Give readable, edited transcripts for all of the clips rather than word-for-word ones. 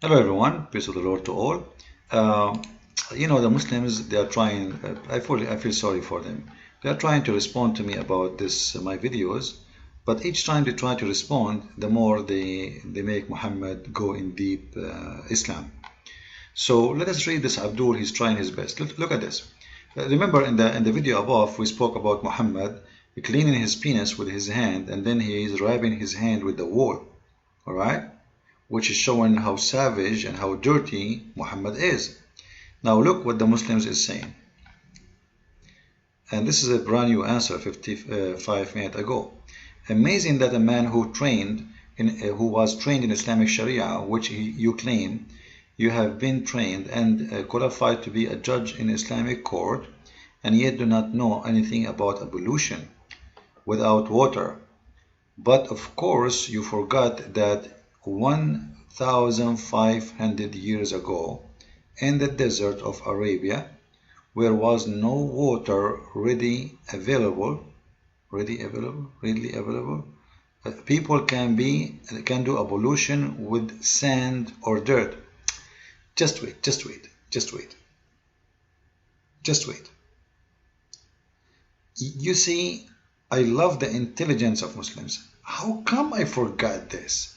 Hello everyone, peace of the Lord to all. Uh, the Muslims, they are trying, I feel sorry for them. They are trying to respond to me about my videos, but each time they try to respond, the more they make Muhammad go in deep Islam. So let us read this Abdul, he's trying his best. Look at this. Remember in the video above, we spoke about Muhammad cleaning his penis with his hand, and then he is rubbing his hand with the wall, all right? Which is showing how savage and how dirty Muhammad is. Now look what the Muslims is saying. And this is a brand new answer 55 minutes ago. Amazing that a man who was trained in Islamic Sharia, which you claim you have been trained and qualified to be a judge in Islamic court, and yet do not know anything about ablution without water. But of course you forgot that 1,500 years ago, in the desert of Arabia, where was no water readily available, people can do ablution with sand or dirt. Just wait, just wait, just wait, just wait. You see, I love the intelligence of Muslims. How come I forgot this?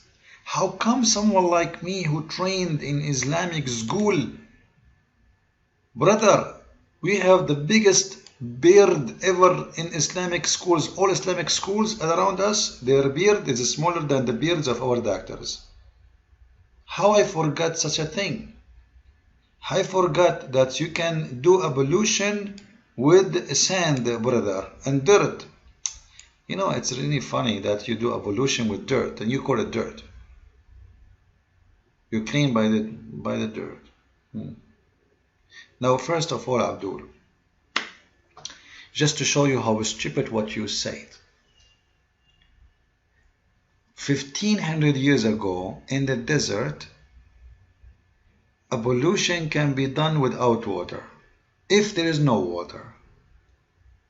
How come someone like me who trained in Islamic school, brother, we have the biggest beard ever in Islamic schools. All Islamic schools around us, their beard is smaller than the beards of our doctors. How I forgot such a thing? I forgot that you can do ablution with sand, brother, and dirt. You know, it's really funny that you do ablution with dirt and you call it dirt. You clean by the dirt. Now, first of all, Abdul, just to show you how stupid what you said. 1,500 years ago, in the desert, ablution can be done without water. If there is no water.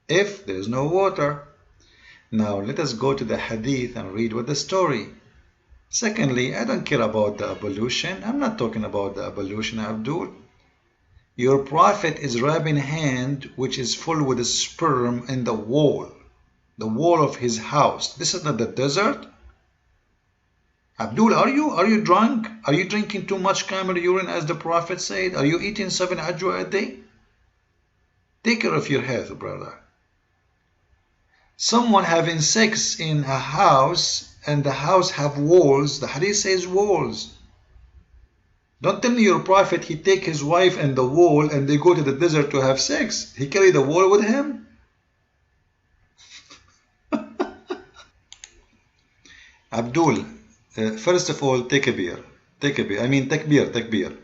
If there is no water. Now, let us go to the hadith and read what the story. Secondly, I don't care about the ablution. I'm not talking about the ablution, Abdul. Your prophet is rubbing hand which is full with sperm in the wall of his house. This is not the desert. Abdul, are you drunk? Are you drinking too much camel urine as the prophet said? Are you eating 7 ajwa a day? Take care of your health, brother. Someone having sex in a house and the house have walls. The hadith says walls. Don't tell me your prophet, he take his wife and the wall and they go to the desert to have sex. He carry the wall with him? Abdul, first of all, take a beer. Take a beer. I mean, take beer. Take beer.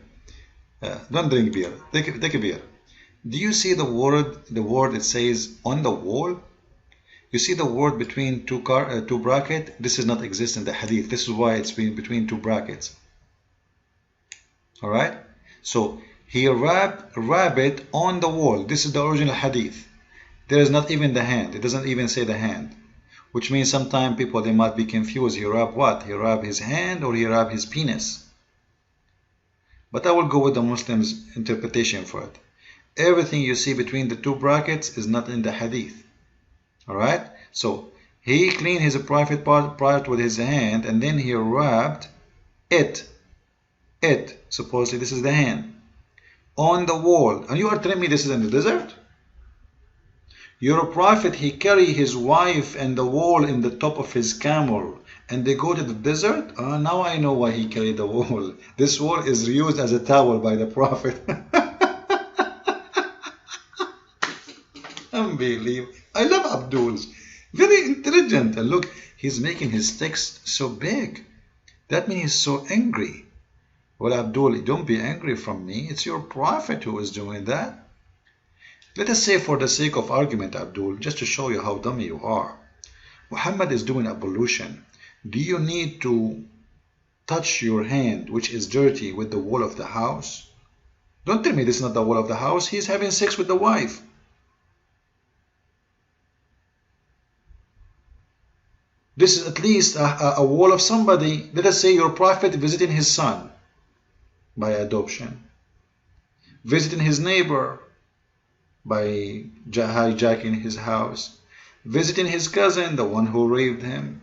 Don't drink beer. Take a beer. Do you see the word it says on the wall? You see the word between two brackets? This does not exist in the hadith. This is why it's been between two brackets. All right. So he wrap it on the wall. This is the original hadith. There is not even the hand. It doesn't even say the hand. Which means sometimes people, they might be confused. He wrap what? He wrap his hand or he wrap his penis? But I will go with the Muslims' interpretation for it. Everything you see between the two brackets is not in the hadith. Alright? So he cleaned his private part with his hand and then he wrapped it, supposedly this is the hand, on the wall. And you are telling me this is in the desert? Your prophet, he carry his wife and the wall in the top of his camel and they go to the desert? Now I know why he carried the wall. This wall is used as a towel by the prophet. Unbelievable. I love Abdul's. Very intelligent. And look, he's making his text so big. That means he's so angry. Well, Abdul, don't be angry from me. It's your prophet who is doing that. Let us say for the sake of argument, Abdul, just to show you how dumb you are. Muhammad is doing ablution. Do you need to touch your hand, which is dirty, with the wall of the house? Don't tell me this is not the wall of the house. He's having sex with the wife. This is at least a wall of somebody. Let us say your prophet visiting his son. by adoption. Visiting his neighbor by hijacking his house. Visiting his cousin, the one who raped him.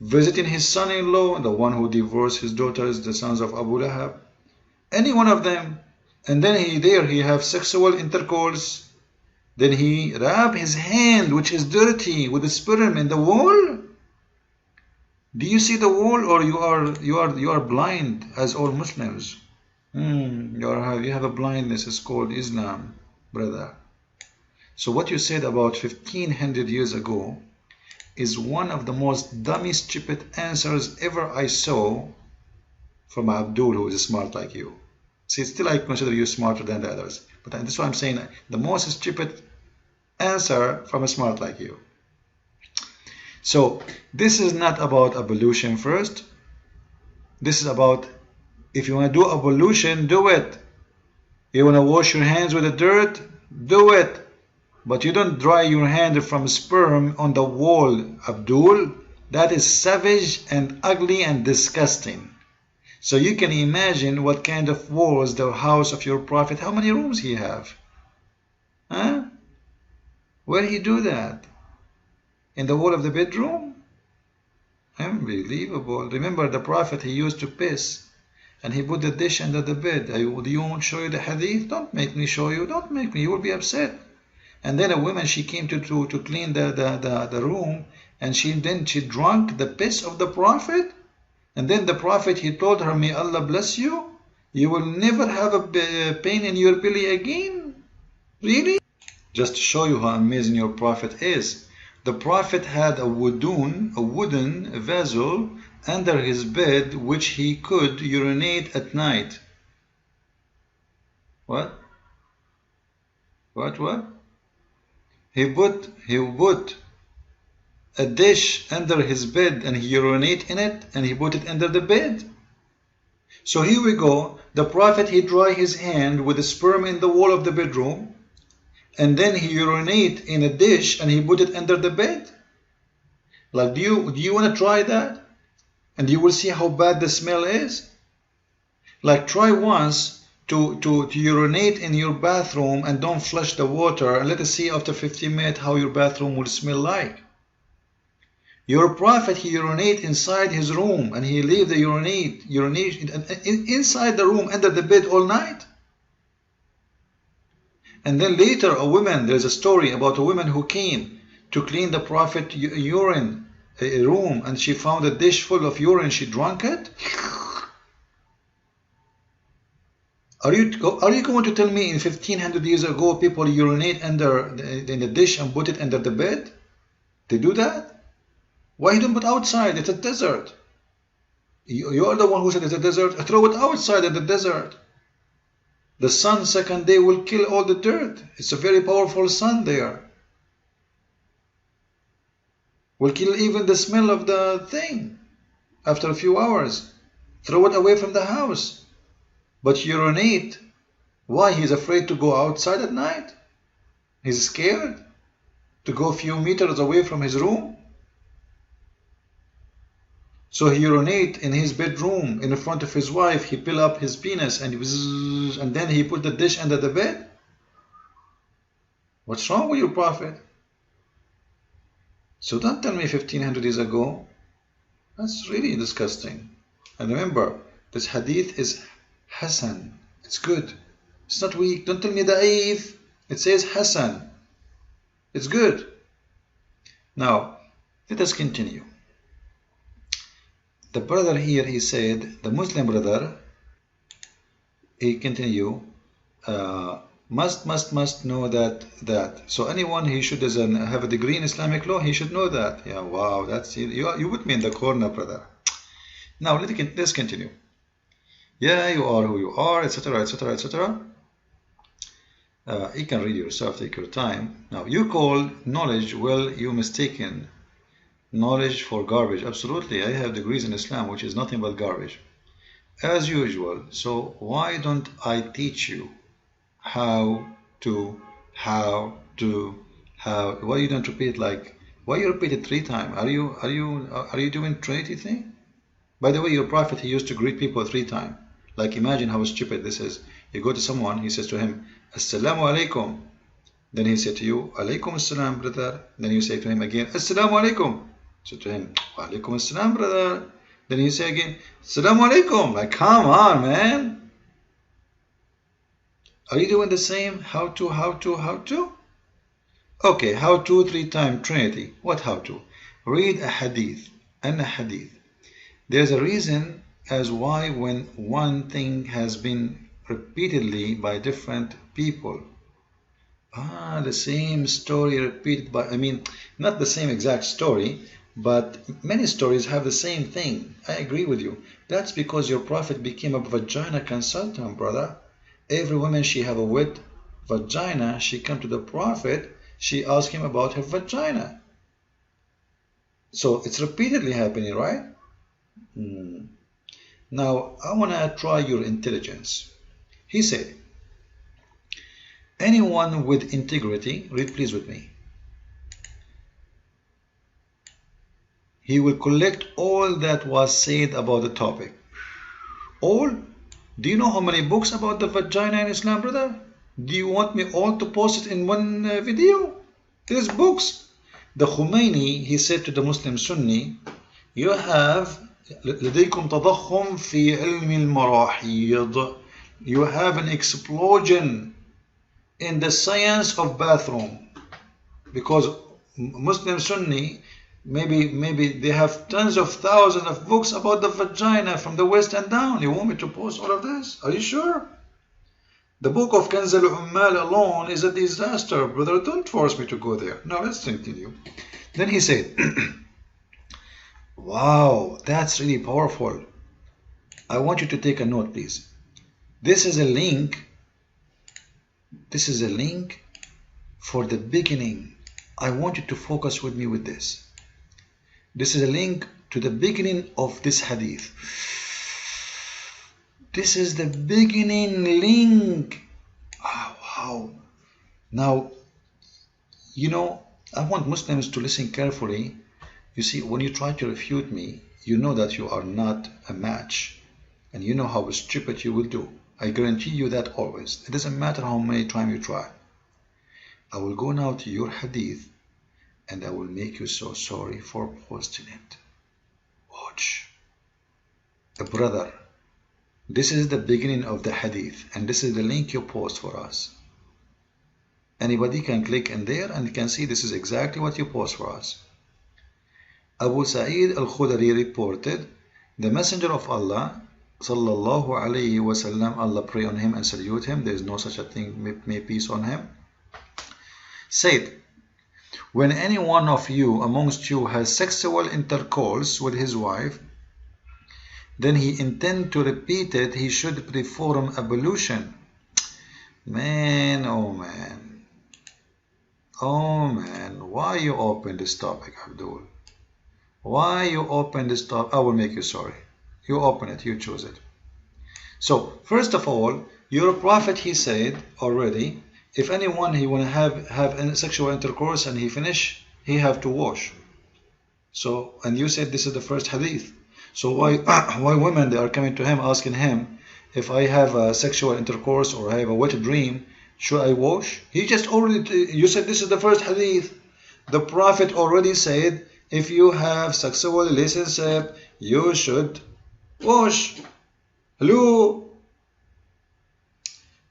Visiting his son-in-law, the one who divorced his daughters, the sons of Abu Lahab. Any one of them. And then he have sexual intercourse. Then he rub his hand, which is dirty, with the sperm in the wall. Do you see the wall, or you are blind as all Muslims? You have a blindness. It's called Islam, brother. So what you said about 1500 years ago is one of the most dummy, stupid answers ever I saw from Abdul, who is smart like you. See, still I consider you smarter than the others. But that's why I'm saying the most stupid answer from a smart like you. So this is not about ablution first. This is about, if you want to do ablution, do it. You want to wash your hands with the dirt, do it. But you don't dry your hand from sperm on the wall, Abdul. That is savage and ugly and disgusting. So you can imagine what kind of walls the house of your prophet, how many rooms he have? Huh? Where he do that? In the wall of the bedroom? Unbelievable. Remember the prophet, he used to piss and he put the dish under the bed. Do you want to show you the hadith? Don't make me show you. Don't make me. You will be upset. And then a woman, she came to clean the room, and she drank the piss of the prophet. And then the prophet, he told her, may Allah bless you. You will never have a pain in your belly again. Really? Just to show you how amazing your prophet is. The prophet had a wooden vessel under his bed, which he could urinate at night. What? He put a dish under his bed and he urinate in it, and he put it under the bed. So here we go. The prophet, he dry his hand with the sperm in the wall of the bedroom, and then he urinate in a dish and he put it under the bed. Like, do you want to try that? And you will see how bad the smell is. Like, try once to urinate in your bathroom and don't flush the water, and let us see after 15 minutes how your bathroom will smell like. Your prophet, he urinate inside his room, and he leave the urination inside the room under the bed all night. And then later there's a story about a woman who came to clean the prophet urine room, and she found a dish full of urine. She drank it. Are you going to tell me in 1500 years ago people urinate in the dish and put it under the bed? They do that? Why you don't put outside? It's a desert. You are the one who said it's a desert. Throw it outside in the desert. The sun second day will kill all the dirt. It's a very powerful sun there. Will kill even the smell of the thing after a few hours. Throw it away from the house. But urinate. Why? He's afraid to go outside at night. He's scared to go a few meters away from his room. So he urinate in his bedroom in front of his wife. He pull up his penis and then he put the dish under the bed. What's wrong with your prophet? So don't tell me 1500 years ago. That's really disgusting. And remember, this hadith is Hasan. It's good. It's not weak. Don't tell me da'if. It says Hasan. It's good. Now, let us continue. The brother here, he said, the Muslim brother, he continue, must know that. So anyone he should have a degree in Islamic law, he should know that. Yeah, wow, that's you put me in the corner, brother. Now let's continue. Yeah, you are who you are, etc., etc., etc. You can read yourself, take your time. Now, you call knowledge, well, you mistaken knowledge for garbage. Absolutely, I have degrees in Islam, which is nothing but garbage, as usual. So why don't I teach you how to? Why you don't repeat why you repeat it 3 times? Are you doing Trinity thing? By the way, your prophet, he used to greet people 3 times. Like imagine how stupid this is. You go to someone, he says to him, Assalamu alaikum. Then he said to you, Alaikum assalam, brother. Then you say to him again, Assalamu alaikum. So to him, Alaikum assalam, brother. Then you say again, Assalamu alaikum. Like, come on, man. Are you doing the same? How to? Okay, how to 3-time Trinity. What how to? Read a hadith and a hadith. There's a reason as why when one thing has been repeatedly by different people. The same story repeated by, I mean, not the same exact story, but many stories have the same thing. I agree with you. That's because your prophet became a vagina consultant, brother. Every woman she have a wet vagina, she come to the prophet, she asked him about her vagina. So it's repeatedly happening, right? Now, I want to try your intelligence. He said, anyone with integrity, read please with me, he will collect all that was said about the topic. All? Do you know how many books about the vagina in Islam, brother? Do you want me all to post it in one video? There's books. The Khomeini, he said to the Muslim Sunni, you have لديكم تضخم في علم المراحيض. You have an explosion in the science of bathroom, because Muslim Sunni, maybe they have tens of thousands of books about the vagina from the west and down. You want me to post all of this? Are you sure? The book of Kanz al-Ummal alone is a disaster, brother. Don't force me to go there. Now let's continue. Then he said, wow, that's really powerful. I want you to take a note, please. This is a link. This is a link for the beginning. I want you to focus with me with this. This is a link to the beginning of this hadith. This is the beginning link. Oh, wow. Now, you know, I want Muslims to listen carefully. You see, when you try to refute me, you know that you are not a match. And you know how stupid you will do. I guarantee you that always. It doesn't matter how many times you try. I will go now to your hadith and I will make you so sorry for posting it. Watch. Brother, this is the beginning of the hadith and this is the link you post for us. Anybody can click in there and can see this is exactly what you post for us. Abu Sa'id al-Khudri reported, the Messenger of Allah sallallahu alayhi wasallam, Allah pray on him and salute him, there is no such a thing, may peace on him, said, when any one of you amongst you has sexual intercourse with his wife, then he intend to repeat it, he should perform ablution. Man, oh man, why you open this topic, Abdul? Why you open this topic? I will make you sorry. You open it, you choose it. So, first of all, your prophet, he said already, if anyone he want to have sexual intercourse and he finish, he have to wash. So, and you said this is the first hadith. So why women, they are coming to him asking him, if I have a sexual intercourse or I have a wet dream, should I wash? He just already, you said this is the first hadith. The prophet already said, if you have sexual relationship, you should wash. Hello?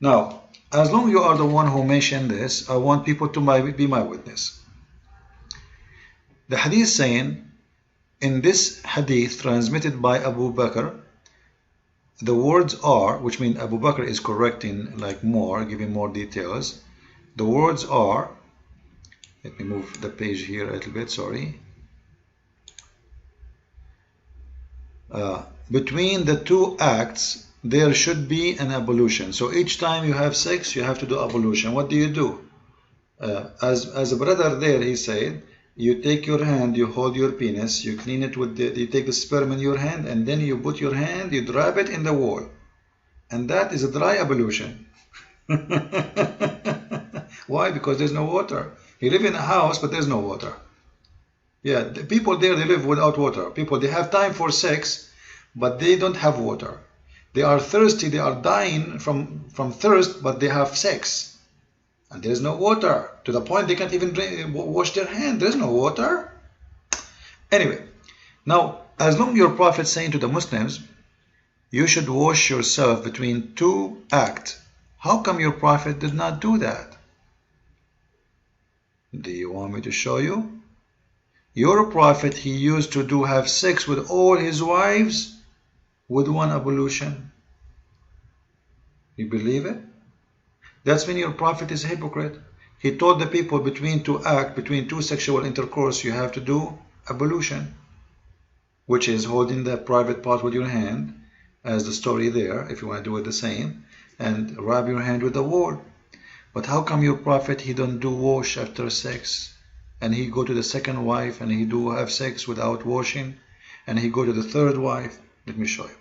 Now, as long as you are the one who mentioned this, I want people to be my witness. The hadith saying, in this hadith transmitted by Abu Bakr, the words are, which means Abu Bakr is correcting like more, giving more details. The words are, let me move the page here a little bit, sorry. Between the two acts, there should be an ablution. So each time you have sex, you have to do ablution. What do you do? As a brother there, he said, you take your hand, you hold your penis, you clean it with you take the sperm in your hand, and then you put your hand, you drop it in the wall. And that is a dry ablution. Why? Because there's no water. You live in a house, but there's no water. Yeah, the people there, they live without water. People, they have time for sex, but they don't have water. They are thirsty, they are dying from thirst, but they have sex. And there is no water, to the point they can't even wash their hands. There is no water. Anyway, now, as long as your Prophet is saying to the Muslims, you should wash yourself between two acts, how come your Prophet did not do that? Do you want me to show you? Your Prophet, he used to have sex with all his wives with one ablution. You believe it? That's when your Prophet is a hypocrite. He told the people between two sexual intercourse, you have to do ablution, which is holding the private part with your hand, as the story there, if you want to do it the same, and rub your hand with the wall. But how come your Prophet, he don't do wash after sex? And he go to the second wife and he do have sex without washing, and he go to the third wife. Let me show you.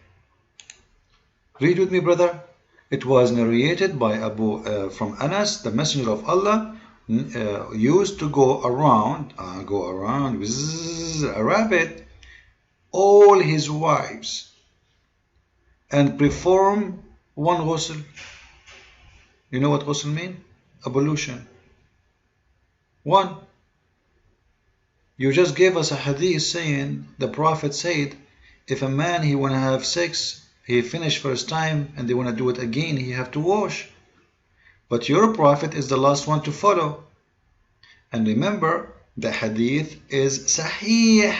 Read with me, brother. It was narrated by from Anas, the Messenger of Allah used to go around a rabbit, all his wives, and perform one ghusl. You know what ghusl mean? Ablution. One. You just gave us a hadith saying, the Prophet said, if a man, he want to have sex, he finished first time, and they want to do it again, he have to wash. But your Prophet is the last one to follow. And remember, the hadith is sahih.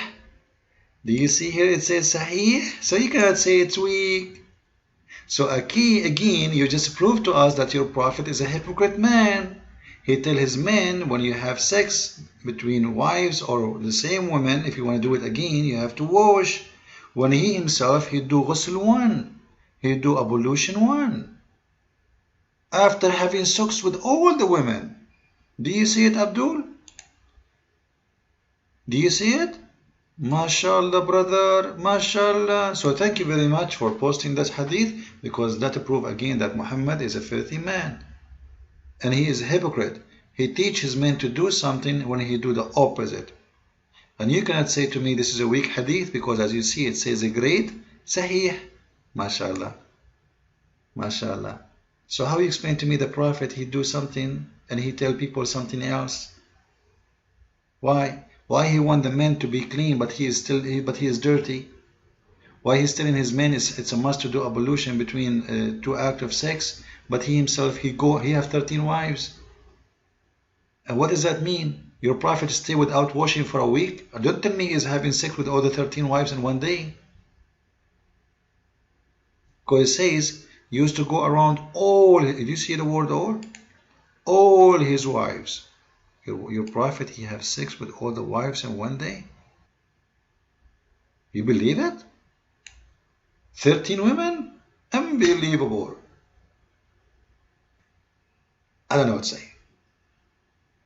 Do you see here it says sahih? So you cannot say it's weak. So again, you just proved to us that your Prophet is a hypocrite man. He tell his men, when you have sex between wives or the same woman, if you want to do it again, you have to wash. When he himself, he do ghusl one, he do ablution one, after having sex with all the women. Do you see it, Abdul? Do you see it? MashaAllah, brother, MashaAllah. So thank you very much for posting this hadith, because that prove again that Muhammad is a filthy man. And he is a hypocrite. He teaches men to do something when he do the opposite. And you cannot say to me this is a weak hadith, because as you see it says a great sahih. MashaAllah. MashaAllah. So how you explain to me the Prophet, he do something and he tell people something else? Why? Why he want the men to be clean, but he is dirty? Why he's telling his men it's a must to do ablution between two acts of sex, but he himself, he have 13 wives? And what does that mean? Your Prophet stay without washing for a week? Don't tell me he's having sex with all the 13 wives in one day. Because it says he used to go around all. Did you see the word all? All his wives. Your Prophet, he have sex with all the wives in one day? You believe it? 13 women? Unbelievable. I don't know what to say.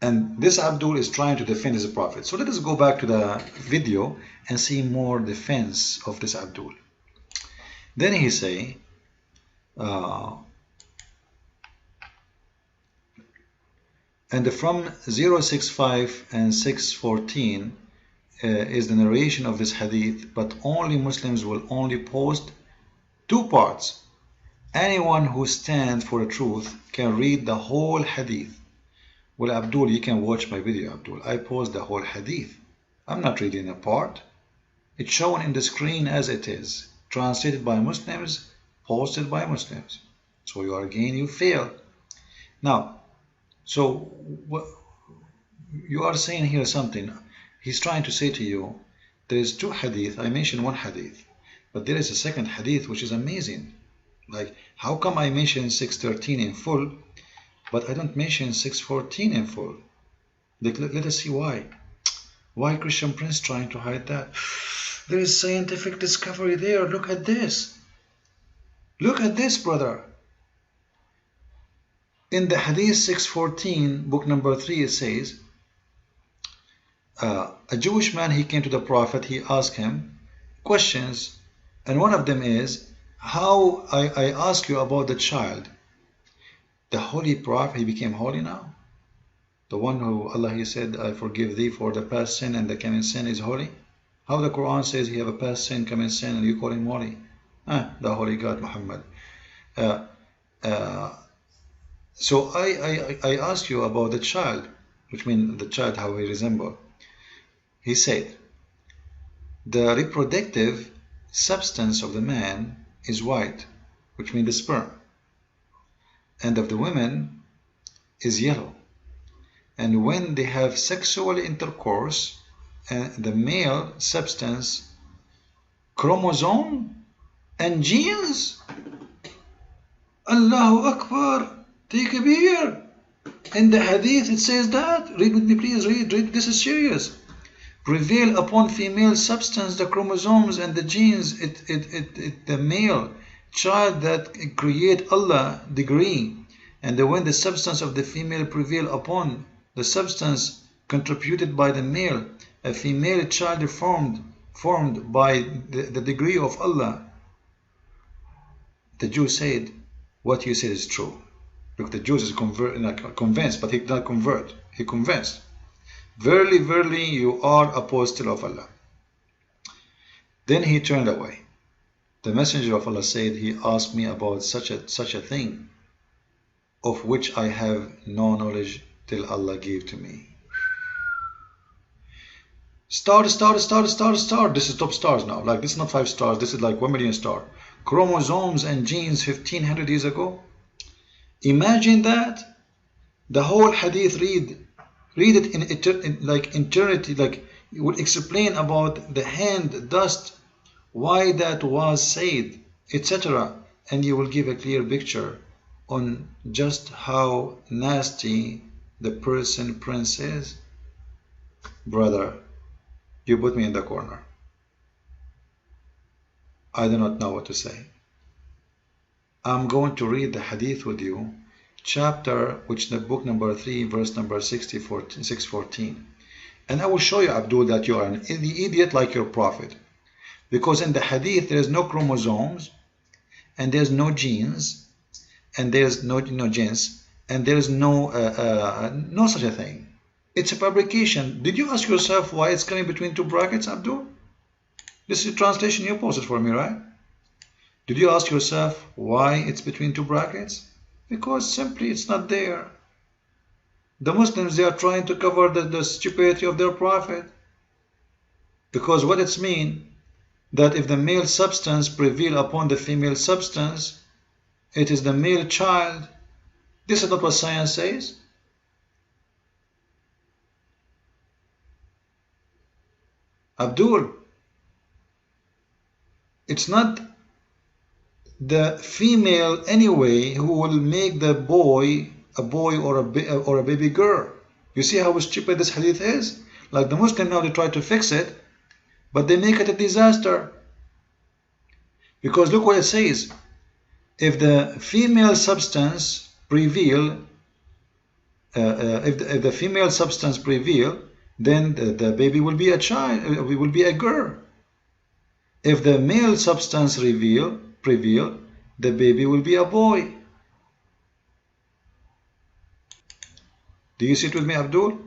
And this Abdul is trying to defend his Prophet. So let us go back to the video and see more defense of this Abdul. Then he say, and from 065 and 614 is the narration of this hadith, but only Muslims will only post two parts. Anyone who stands for the truth can read the whole hadith. Well, Abdul, you can watch my video, Abdul. I post the whole hadith. I'm not reading a part. It's shown in the screen as it is, translated by Muslims, posted by Muslims. So you fail. Now, so you are saying here something. He's trying to say to you, there is two hadith. I mentioned one hadith, but there is a second hadith which is amazing. Like, how come I mention 613 in full, but I don't mention 614 in full? Let us see why. Why Christian Prince trying to hide that? There is scientific discovery there. Look at this. Look at this, brother. In the Hadith 614, book number 3, it says, a Jewish man, he came to the Prophet, he asked him questions, and one of them is, how I ask you about the child. The Holy Prophet, he became holy now. The one who Allah, he said, I forgive thee for the past sin and the coming sin is holy. How the Quran says he have a past sin, coming sin, and you call him holy? The Holy God Muhammad. Uh, uh, so I asked you about the child, which means the child, how he resemble. He said, the reproductive substance of the man is white, which means the sperm, and of the women is yellow. And when they have sexual intercourse, the male substance, chromosome and genes, Allahu Akbar, take a beer. In the hadith it says that. Read with me, please. Read. This is serious. Prevail upon female substance, the chromosomes and the genes, the male child that create Allah decree, and when the substance of the female prevail upon the substance contributed by the male, a female child formed by the degree of Allah. The Jew said, what you said is true. Look, the Jew is convinced, but he did not convert. He convinced. Verily, verily, you are apostle of Allah. Then he turned away. The messenger of Allah said, he asked me about such a thing, of which I have no knowledge till Allah gave to me. Star. This is top stars now. Like, this is not 5 stars. This is like 1 million stars. Chromosomes and genes 1500 years ago. Imagine that. The whole hadith, read it in eternity, like it will explain about the hand, dust, why that was said, etc. And you will give a clear picture on just how nasty the prince is. Brother, you put me in the corner. I do not know what to say. I'm going to read the hadith with you, chapter, which the book number 3, verse number 614. And I will show you, Abdul, that you are an idiot like your prophet. Because in the hadith there is no chromosomes, and there's no genes, and there's no genes, and there's no such a thing. It's a fabrication. Did you ask yourself why it's coming between 2 brackets, Abdul? This is the translation you posted for me, right? Did you ask yourself why it's between 2 brackets? Because simply it's not there. The Muslims, they are trying to cover the stupidity of their prophet. Because what it's mean, that if the male substance prevail upon the female substance, it is the male child. This is not what science says. Abdul, it's not the female anyway who will make the boy a boy or a baby girl. You see how stupid this hadith is? Like the Muslim now, they try to fix it, but they make it a disaster. Because look what it says. If the female substance prevail, if the female substance prevail, then the baby will be a child, will be a girl. If the male substance prevail, the baby will be a boy. Do you see it with me, Abdul?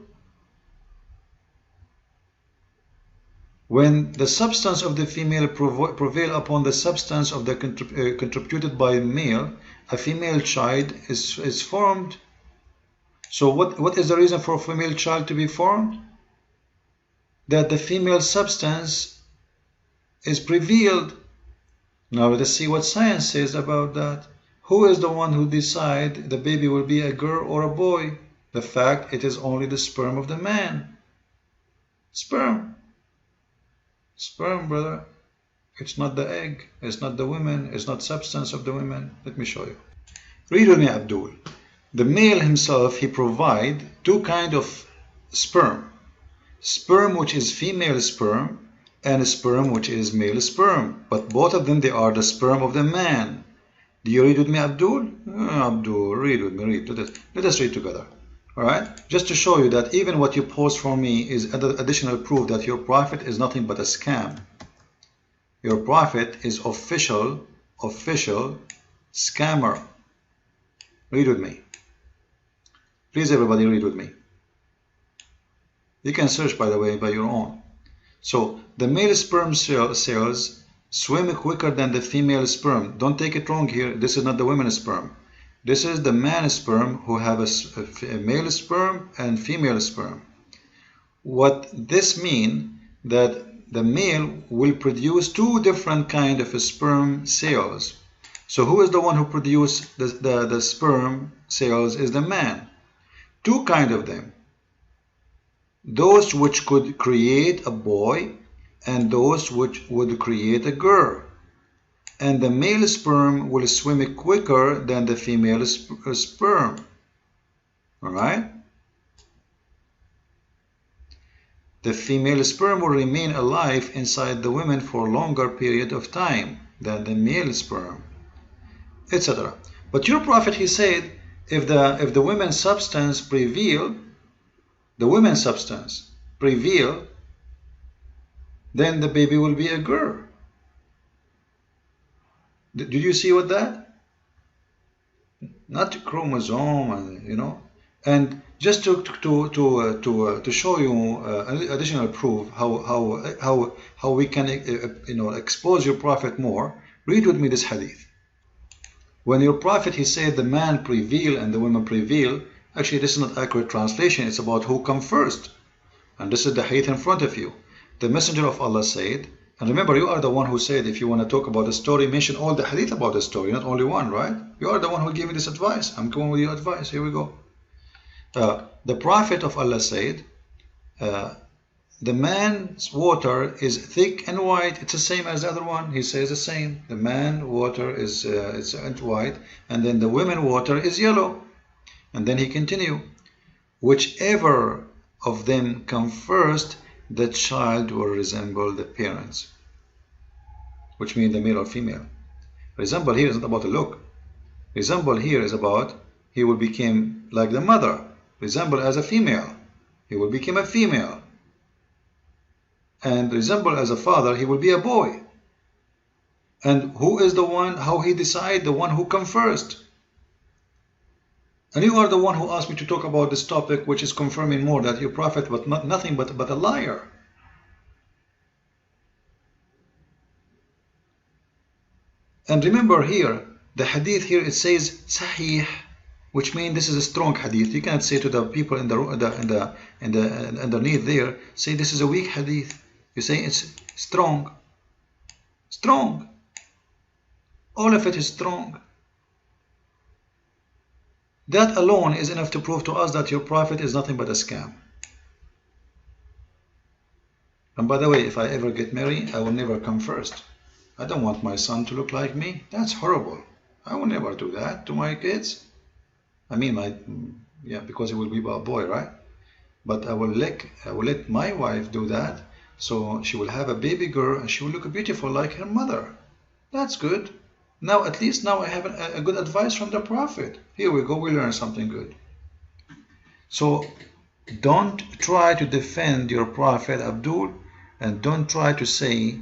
When the substance of the female prevail upon the substance of the contributed by male, a female child is formed. So what is the reason for a female child to be formed? That the female substance is prevailed. Now let us see what science says about that. Who is the one who decides the baby will be a girl or a boy? The fact it is only the sperm of the man. Sperm, brother. It's not the egg. It's not the women. It's not substance of the women. Let me show you. Read with me, Abdul. The male himself, he provide 2 kinds of sperm. Sperm which is female sperm, and sperm which is male sperm. But both of them, they are the sperm of the man. Do you read with me, Abdul? Abdul, read with me. Read. Let us read together. Alright? Just to show you that even what you post for me is additional proof that your prophet is nothing but a scam. Your prophet is official scammer. Read with me. Please, everybody, read with me. You can search, by the way, by your own. So, the male sperm cells swim quicker than the female sperm. Don't take it wrong here. This is not the women's sperm. This is the man's sperm who have a male sperm and female sperm. What this means that the male will produce two different kind of sperm cells. So who is the one who produces the sperm cells is the man. Two kind of them. Those which could create a boy and those which would create a girl. And the male sperm will swim quicker than the female sperm. Alright? The female sperm will remain alive inside the woman for a longer period of time than the male sperm, etc. But your prophet, he said, if the women's substance prevail, then the baby will be a girl. Did you see what that? Not chromosome, and and just to show you additional proof how we can expose your prophet more. Read with me this hadith. When your prophet, he said the man prevail and the women prevail, actually this is not accurate translation. It's about who come first, and this is the hadith in front of you. The messenger of Allah said, and remember, you are the one who said if you want to talk about the story, mention all the hadith about the story, not only one, right? You are the one who gave me this advice. I'm going with your advice. Here we go. The prophet of Allah said, the man's water is thick and white. It's the same as the other one. He says the same. The man water is white, and then the women water is yellow. And then he continue, whichever of them come first, the child will resemble the parents, which means the male or female. Resemble here is not about the look. Resemble here is about he will become like the mother. Resemble as a female, he will become a female. And resemble as a father, he will be a boy. And who is the one, how he decide, the one who come first? And you are the one who asked me to talk about this topic, which is confirming more that your prophet was nothing but a liar. And remember here, the hadith here, it says sahih, which means this is a strong hadith. You cannot say to the people in the underneath there, say this is a weak hadith. You say it's strong. Strong. All of it is strong. That alone is enough to prove to us that your prophet is nothing but a scam. And by the way, if I ever get married, I will never come first. I don't want my son to look like me. That's horrible. I will never do that to my kids. I mean, because it will be a boy, right? But I will let my wife do that, so she will have a baby girl and she will look beautiful like her mother. That's good. Now, at least now I have a good advice from the prophet. Here we go, we learn something good. So don't try to defend your prophet Abdul, and don't try to say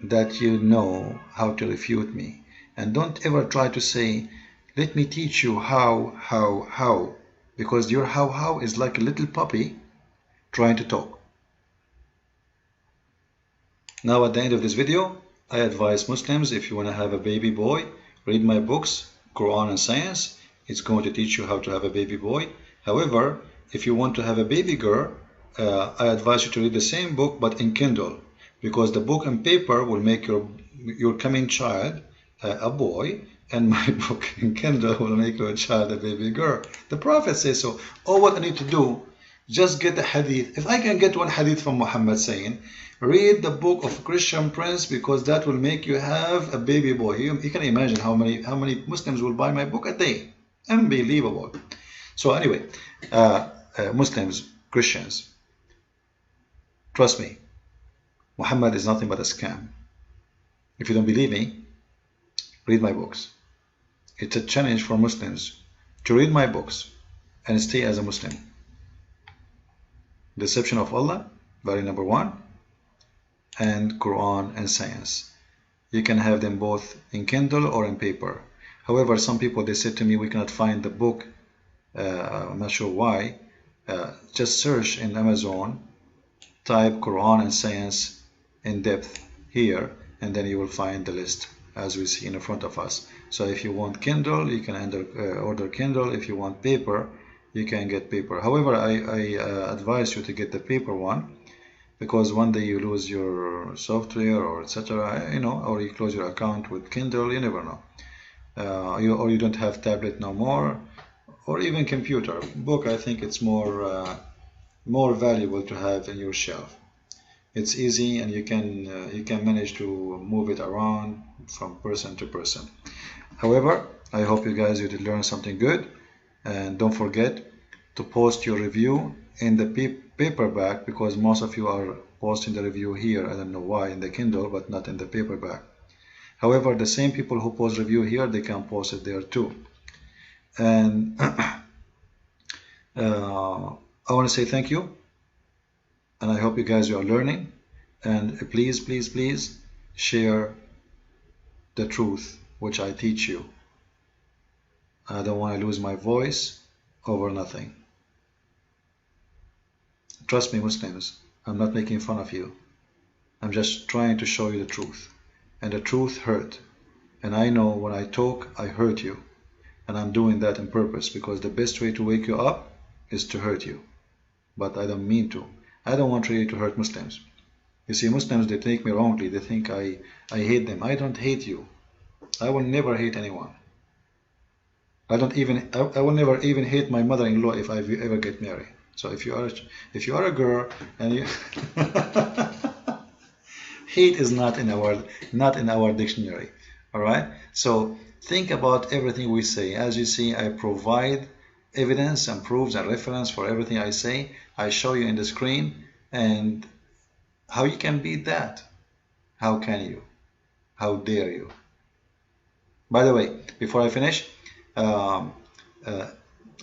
that you know how to refute me. And don't ever try to say, let me teach you how, because your how is like a little puppy trying to talk. Now at the end of this video, I advise Muslims, if you want to have a baby boy, read my books, Quran and Science. It's going to teach you how to have a baby boy. However, if you want to have a baby girl, I advise you to read the same book but in Kindle, because the book and paper will make your coming child a boy, and my book in Kindle will make your child a baby girl. The Prophet says so. All what I need to do, just get the hadith. If I can get one hadith from Muhammad saying, read the book of Christian Prince, because that will make you have a baby boy. You can imagine how many Muslims will buy my book a day. Unbelievable. So anyway, Muslims, Christians, trust me, Muhammad is nothing but a scam. If you don't believe me, read my books. It's a challenge for Muslims to read my books and stay as a Muslim. Deception of Allah, value number 1, and Quran and Science. You can have them both in Kindle or in paper. However, some people, they said to me, we cannot find the book. I'm not sure why. Just search in Amazon, type Quran and Science in depth here, and then you will find the list as we see in front of us. So if you want Kindle, you can order Kindle. If you want paper, you can get paper. However, I advise you to get the paper one, because one day you lose your software or etc., or you close your account with Kindle, you never know. Or you don't have tablet no more, or even computer. Book, I think it's more valuable to have in your shelf. It's easy, and you can manage to move it around from person to person. However, I hope you guys did learn something good, and don't forget to post your review in the paperback, because most of you are posting the review here. I don't know why in the Kindle, but not in the paperback. However, the same people who post review here, they can post it there too. And I want to say thank you, and I hope you guys are learning. And please, please, please share the truth which I teach you. I don't want to lose my voice over nothing. Trust me, Muslims, I'm not making fun of you. I'm just trying to show you the truth. And the truth hurt. And I know when I talk, I hurt you. And I'm doing that on purpose, because the best way to wake you up is to hurt you. But I don't mean to. I don't want really to hurt Muslims. You see, Muslims, they take me wrongly. They think I hate them. I don't hate you. I will never hate anyone. I will never even hate my mother-in-law if I ever get married. So if you are a girl and you hate is not in our dictionary. All right. So think about everything we say. As you see, I provide evidence and proofs and reference for everything I say. I show you in the screen, and how you can beat that? How can you? How dare you? By the way, before I finish, as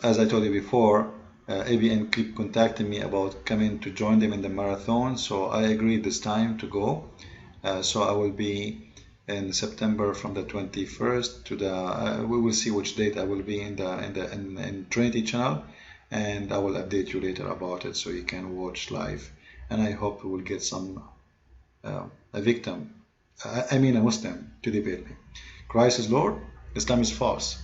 I told you before, ABN keep contacting me about coming to join them in the marathon, so I agreed this time to go. So I will be in September from the 21st to the. We will see which date I will be in Trinity channel, and I will update you later about it so you can watch live. And I hope we will get a victim, I mean a Muslim, to debate me. Christ is Lord, Islam is false.